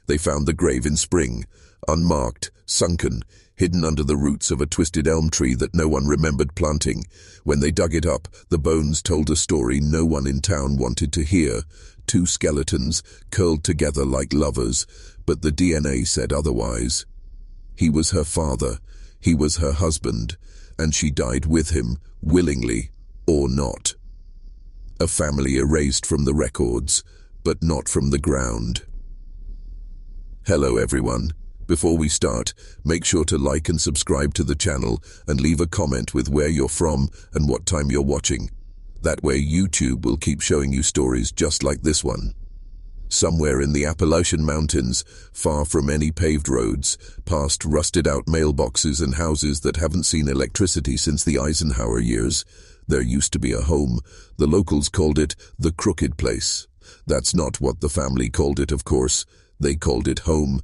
They found the grave in spring, unmarked, sunken, hidden under the roots of a twisted elm tree that no one remembered planting. When they dug it up, the bones told a story no one in town wanted to hear. Two skeletons, curled together like lovers, but the DNA said otherwise. He was her father, he was her husband, and she died with him, willingly or not. A family erased from the records, but not from the ground. Hello everyone. Before we start, make sure to like and subscribe to the channel and leave a comment with where you're from and what time you're watching. That way YouTube will keep showing you stories just like this one. Somewhere in the Appalachian Mountains, far from any paved roads, past rusted-out mailboxes and houses that haven't seen electricity since the Eisenhower years, there used to be a home. The locals called it the Crooked Place. That's not what the family called it, of course. They called it home,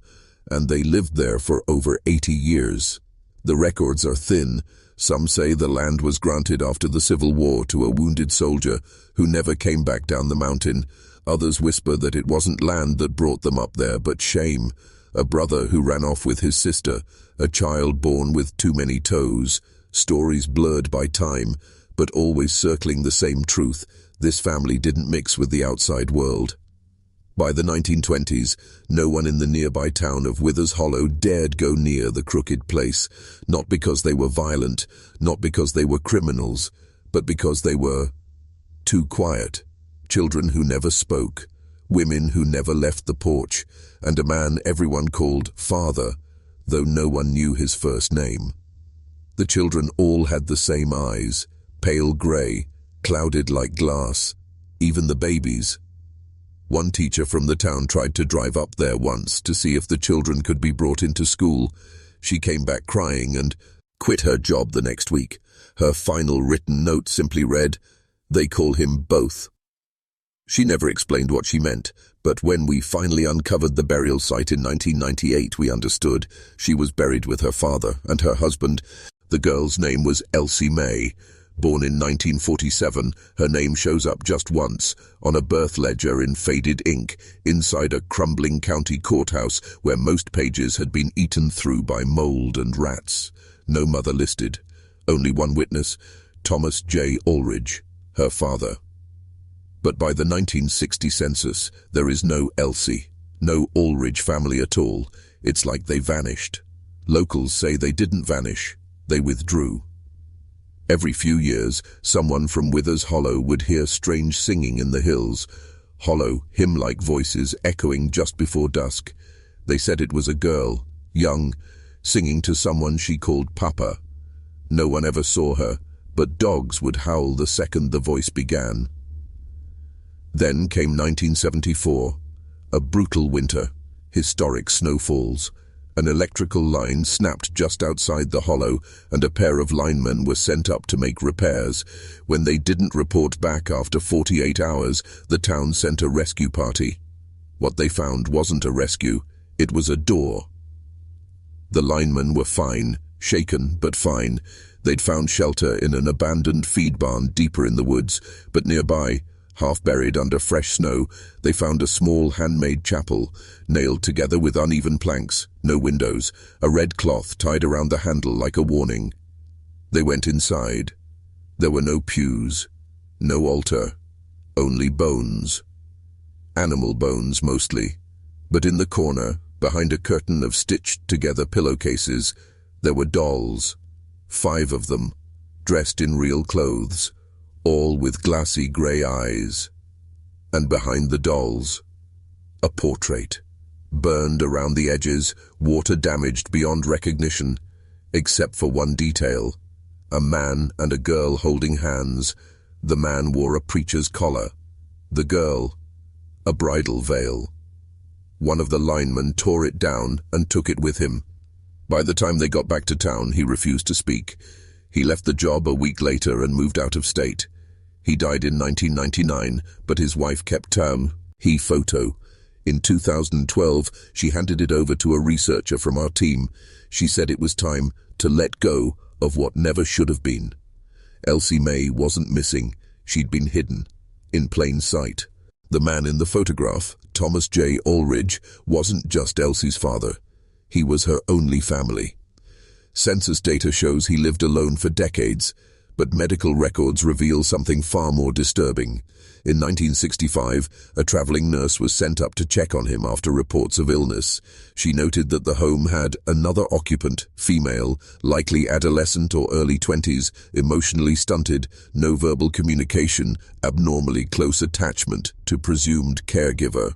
and they lived there for over 80 years. The records are thin. Some say the land was granted after the Civil War to a wounded soldier who never came back down the mountain. Others whisper that it wasn't land that brought them up there, but shame. A brother who ran off with his sister, a child born with too many toes. Stories blurred by time, but always circling the same truth. This family didn't mix with the outside world. By the 1920s, no one in the nearby town of Withers Hollow dared go near the Crooked Place, not because they were violent, not because they were criminals, but because they were too quiet. Children who never spoke, women who never left the porch, and a man everyone called Father, though no one knew his first name. The children all had the same eyes, pale grey, clouded like glass, even the babies. One teacher from the town tried to drive up there once to see if the children could be brought into school. She came back crying and quit her job the next week. Her final written note simply read, "They call him both." She never explained what she meant, but when we finally uncovered the burial site in 1998, we understood. She was buried with her father and her husband. The girl's name was Elsie Mae. Born in 1947, her name shows up just once, on a birth ledger in faded ink, inside a crumbling county courthouse where most pages had been eaten through by mold and rats. No mother listed. Only one witness, Thomas J. Alridge, her father. But by the 1960 census, there is no Elsie, no Alridge family at all. It's like they vanished. Locals say they didn't vanish, they withdrew. Every few years, someone from Withers Hollow would hear strange singing in the hills, hollow, hymn-like voices echoing just before dusk. They said it was a girl, young, singing to someone she called Papa. No one ever saw her, but dogs would howl the second the voice began. Then came 1974, a brutal winter, historic snowfalls. An electrical line snapped just outside the hollow, and a pair of linemen were sent up to make repairs. When they didn't report back after 48 hours, the town sent a rescue party. What they found wasn't a rescue, it was a door. The linemen were fine, shaken but fine. They'd found shelter in an abandoned feed barn deeper in the woods, but nearby, half buried under fresh snow, they found a small handmade chapel, nailed together with uneven planks, no windows, a red cloth tied around the handle like a warning. They went inside. There were no pews, no altar, only bones. Animal bones mostly, but in the corner, behind a curtain of stitched-together pillowcases, there were dolls, 5 of them, dressed in real clothes, all with glassy grey eyes. And behind the dolls, a portrait, burned around the edges, water-damaged beyond recognition, except for one detail, a man and a girl holding hands. The man wore a preacher's collar, the girl, a bridal veil. One of the linemen tore it down and took it with him. By the time they got back to town, he refused to speak. He left the job a week later and moved out of state. He died in 1999, but his wife kept term. He photo. In 2012, she handed it over to a researcher from our team. She said it was time to let go of what never should have been. Elsie Mae wasn't missing. She'd been hidden, in plain sight. The man in the photograph, Thomas J. Alridge wasn't just Elsie's father. He was her only family. Census data shows he lived alone for decades, but medical records reveal something far more disturbing. In 1965, a traveling nurse was sent up to check on him after reports of illness. She noted that the home had another occupant, female, likely adolescent or early 20s, emotionally stunted, no verbal communication, abnormally close attachment to presumed caregiver.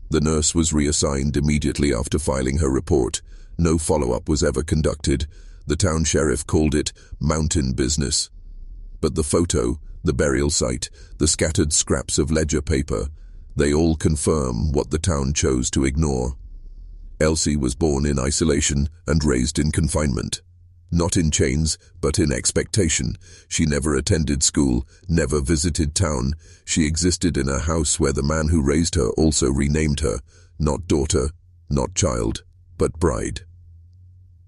The nurse was reassigned immediately after filing her report. No follow-up was ever conducted. The town sheriff called it mountain business. But the photo, the burial site, the scattered scraps of ledger paper, they all confirm what the town chose to ignore. Elsie was born in isolation and raised in confinement. Not in chains, but in expectation. She never attended school, never visited town. She existed in a house where the man who raised her also renamed her, not daughter, not child, but bride.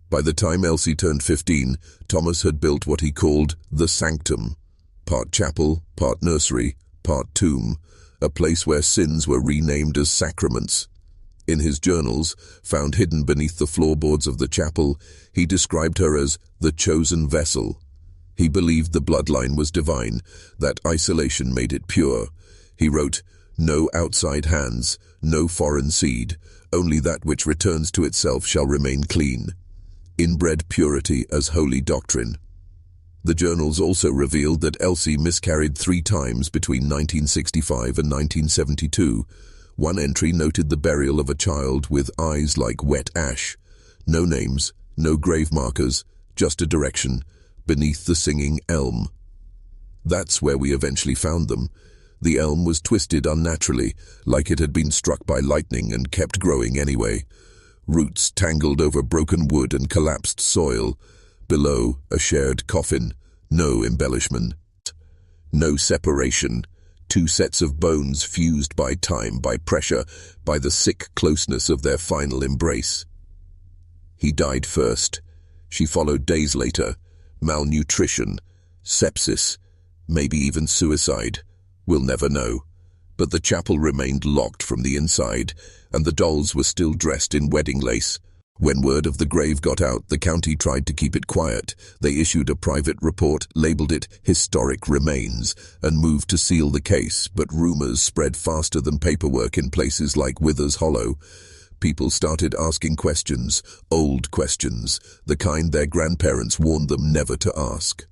By the time Elsie turned 15, Thomas had built what he called the sanctum. Part chapel, part nursery, part tomb, a place where sins were renamed as sacraments. In his journals, found hidden beneath the floorboards of the chapel, he described her as the chosen vessel. He believed the bloodline was divine, that isolation made it pure. He wrote, "No outside hands, no foreign seed, only that which returns to itself shall remain clean. Inbred purity as holy doctrine." The journals also revealed that Elsie miscarried 3 times between 1965 and 1972. One entry noted the burial of a child with eyes like wet ash. No names, no grave markers, just a direction, beneath the singing elm. That's where we eventually found them. The elm was twisted unnaturally, like it had been struck by lightning and kept growing anyway. Roots tangled over broken wood and collapsed soil. Below, a shared coffin. No embellishment. No separation. 2 sets of bones fused by time, by pressure, by the sick closeness of their final embrace. He died first. She followed days later. Malnutrition, sepsis, maybe even suicide. We'll never know. But the chapel remained locked from the inside, and the dolls were still dressed in wedding lace. When word of the grave got out, the county tried to keep it quiet. They issued a private report, labeled it Historic Remains, and moved to seal the case, but rumors spread faster than paperwork in places like Withers Hollow. People started asking questions, old questions, the kind their grandparents warned them never to ask.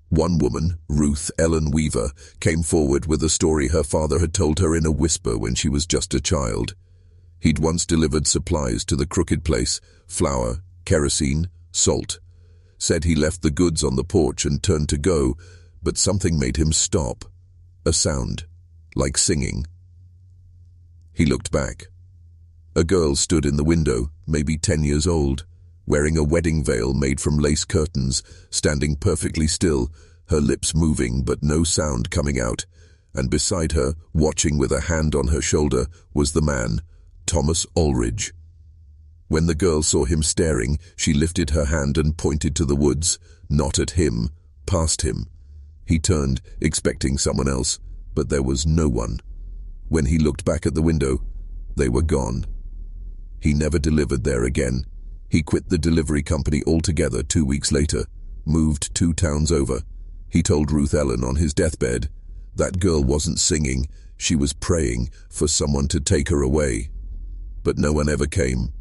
One woman, Ruth Ellen Weaver, came forward with a story her father had told her in a whisper when she was just a child. He'd once delivered supplies to the crooked place, flour, kerosene, salt. Said he left the goods on the porch and turned to go, but something made him stop. A sound, like singing. He looked back. A girl stood in the window, maybe 10 years old, wearing a wedding veil made from lace curtains, standing perfectly still, her lips moving but no sound coming out. And beside her, watching with a hand on her shoulder, was the man, Thomas Alridge. When the girl saw him staring, she lifted her hand and pointed to the woods, not at him, past him. He turned, expecting someone else, but there was no one. When he looked back at the window, they were gone. He never delivered there again. He quit the delivery company altogether 2 weeks later, moved 2 towns over. He told Ruth Ellen on his deathbed, that girl wasn't singing, she was praying for someone to take her away. But no one ever came.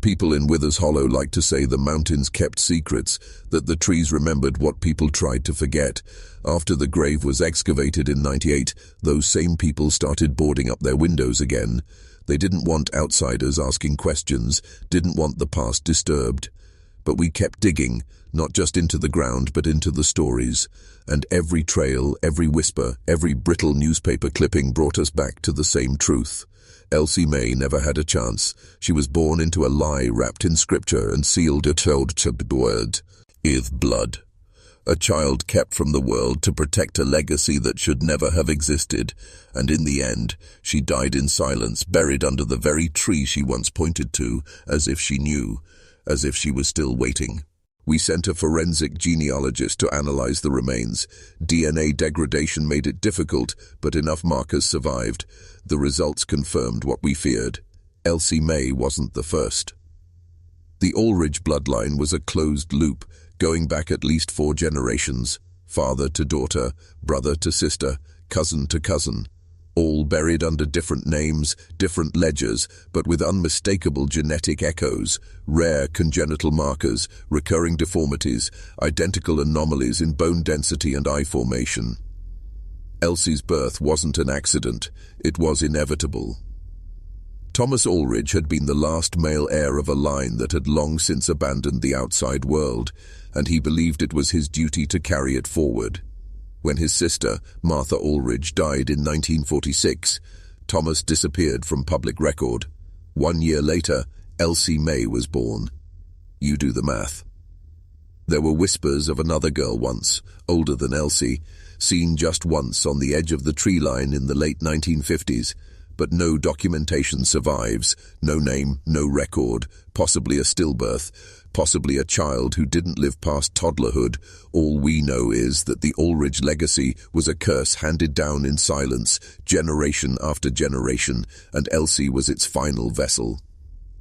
People in Withers Hollow like to say the mountains kept secrets, that the trees remembered what people tried to forget. After the grave was excavated in '98, those same people started boarding up their windows again. They didn't want outsiders asking questions, didn't want the past disturbed. But we kept digging, not just into the ground, but into the stories. And every trail, every whisper, every brittle newspaper clipping brought us back to the same truth. Elsie Mae never had a chance. She was born into a lie wrapped in scripture and sealed a word, with blood. A child kept from the world to protect a legacy that should never have existed. And in the end, she died in silence, buried under the very tree she once pointed to, as if she knew, as if she was still waiting. We sent a forensic genealogist to analyze the remains. DNA degradation made it difficult, but enough markers survived. The results confirmed what we feared. Elsie Mae wasn't the first. The Alridge bloodline was a closed loop, going back at least 4 generations. Father to daughter, brother to sister, cousin to cousin. All buried under different names, different ledgers, but with unmistakable genetic echoes, rare congenital markers, recurring deformities, identical anomalies in bone density and eye formation. Elsie's birth wasn't an accident, it was inevitable. Thomas Alridge had been the last male heir of a line that had long since abandoned the outside world, and he believed it was his duty to carry it forward. When his sister, Martha Alridge, died in 1946, Thomas disappeared from public record. 1 year later, Elsie Mae was born. You do the math. There were whispers of another girl once, older than Elsie, seen just once on the edge of the tree line in the late 1950s, but no documentation survives, no name, no record, possibly a stillbirth, possibly a child who didn't live past toddlerhood. All we know is that the Alridge legacy was a curse handed down in silence, generation after generation, and Elsie was its final vessel.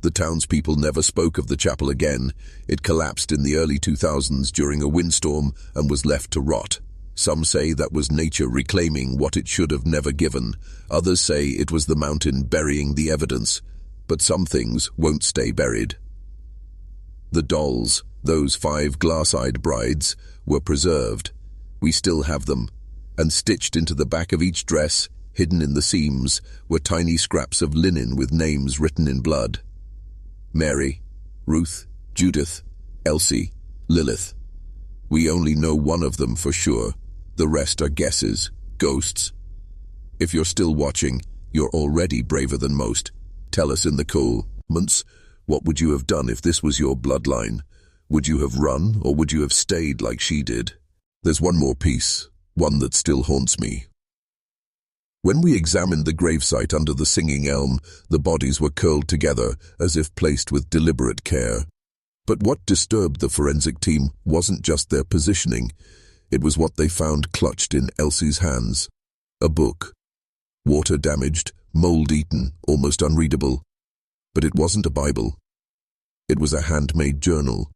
The townspeople never spoke of the chapel again. It collapsed in the early 2000s during a windstorm and was left to rot. Some say that was nature reclaiming what it should have never given. Others say it was the mountain burying the evidence. But some things won't stay buried. The dolls, those 5 glass-eyed brides, were preserved. We still have them. And stitched into the back of each dress, hidden in the seams, were tiny scraps of linen with names written in blood. Mary, Ruth, Judith, Elsie, Lilith. We only know one of them for sure. The rest are guesses, ghosts. If you're still watching, you're already braver than most. Tell us in the comments, what would you have done if this was your bloodline? Would you have run, or would you have stayed like she did? There's one more piece, one that still haunts me. When we examined the gravesite under the singing elm, the bodies were curled together as if placed with deliberate care. But what disturbed the forensic team wasn't just their positioning. It was what they found clutched in Elsie's hands. A book. Water-damaged, mold-eaten, almost unreadable. But it wasn't a Bible. It was a handmade journal.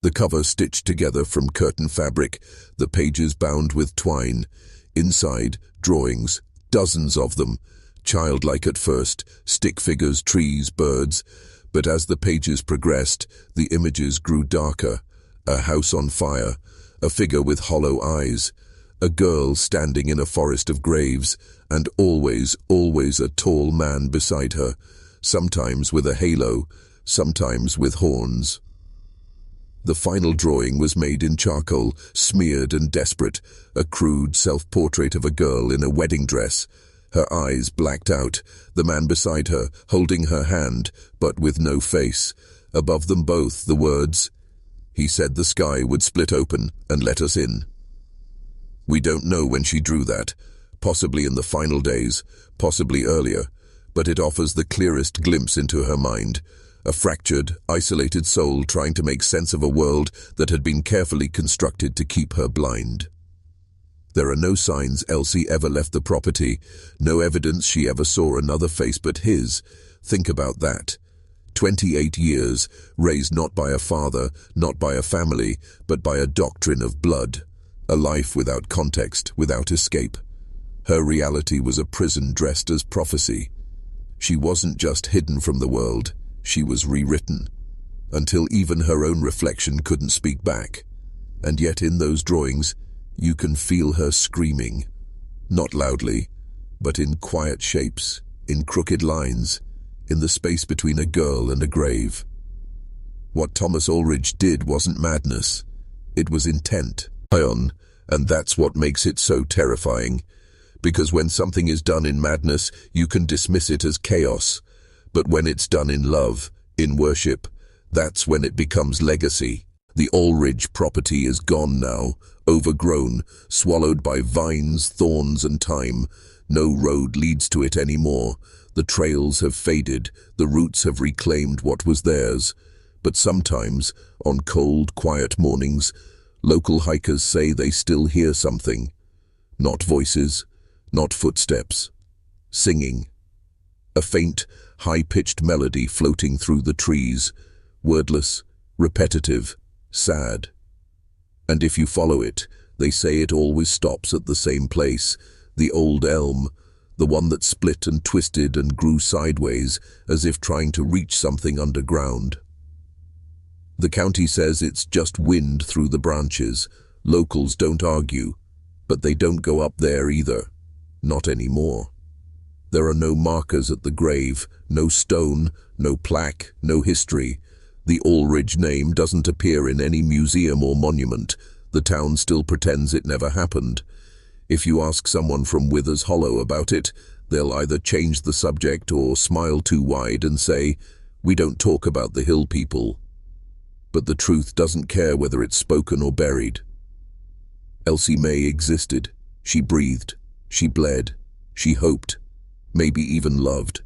The cover stitched together from curtain fabric, the pages bound with twine. Inside, drawings, dozens of them. Childlike at first, stick figures, trees, birds. But as the pages progressed, the images grew darker. A house on fire, a figure with hollow eyes, a girl standing in a forest of graves, and always a tall man beside her, sometimes with a halo, sometimes with horns. The final drawing was made in charcoal, smeared and desperate, a crude self-portrait of a girl in a wedding dress. Her eyes blacked out, the man beside her, holding her hand, but with no face. Above them both, the words, "He said the sky would split open and let us in." We don't know when she drew that, possibly in the final days, possibly earlier, but it offers the clearest glimpse into her mind. A fractured, isolated soul trying to make sense of a world that had been carefully constructed to keep her blind. There are no signs Elsie ever left the property, no evidence she ever saw another face but his. Think about that. 28 years, raised not by a father, not by a family, but by a doctrine of blood. A life without context, without escape. Her reality was a prison dressed as prophecy. She wasn't just hidden from the world, she was rewritten, until even her own reflection couldn't speak back. And yet in those drawings, you can feel her screaming. Not loudly, but in quiet shapes, in crooked lines, in the space between a girl and a grave. What Thomas Alridge did wasn't madness. It was intent. And that's what makes it so terrifying. Because when something is done in madness, you can dismiss it as chaos. But when it's done in love, in worship, that's when it becomes legacy. The Alridge property is gone now, overgrown, swallowed by vines, thorns, and time. No road leads to it anymore. The trails have faded, the roots have reclaimed what was theirs. But sometimes, on cold, quiet mornings, local hikers say they still hear something. Not voices, not footsteps. Singing. A faint, high-pitched melody floating through the trees, wordless, repetitive, sad. And if you follow it, they say it always stops at the same place, the old elm, the one that split and twisted and grew sideways as if trying to reach something underground. The county says it's just wind through the branches. Locals don't argue, but they don't go up there either. Not anymore. There are no markers at the grave, no stone, no plaque, no history. The Alridge name doesn't appear in any museum or monument. The town still pretends it never happened. If you ask someone from Withers Hollow about it, they'll either change the subject or smile too wide and say, "We don't talk about the hill people." But the truth doesn't care whether it's spoken or buried. Elsie Mae existed. She breathed. She bled. She hoped. Maybe even loved.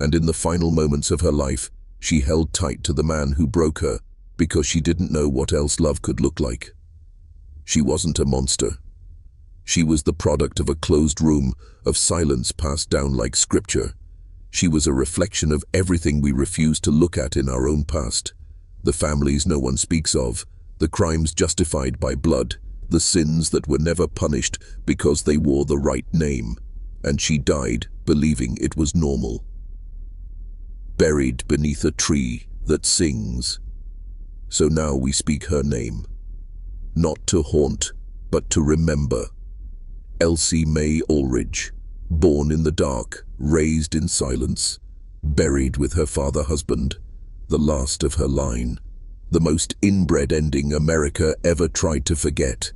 And in the final moments of her life, she held tight to the man who broke her because she didn't know what else love could look like. She wasn't a monster. She was the product of a closed room, of silence passed down like scripture. She was a reflection of everything we refuse to look at in our own past. The families no one speaks of, the crimes justified by blood, the sins that were never punished because they wore the right name. And she died believing it was normal. Buried beneath a tree that sings. So now we speak her name. Not to haunt, but to remember. Elsie Mae Alridge, born in the dark, raised in silence, buried with her father-husband, the last of her line, the most inbred ending America ever tried to forget.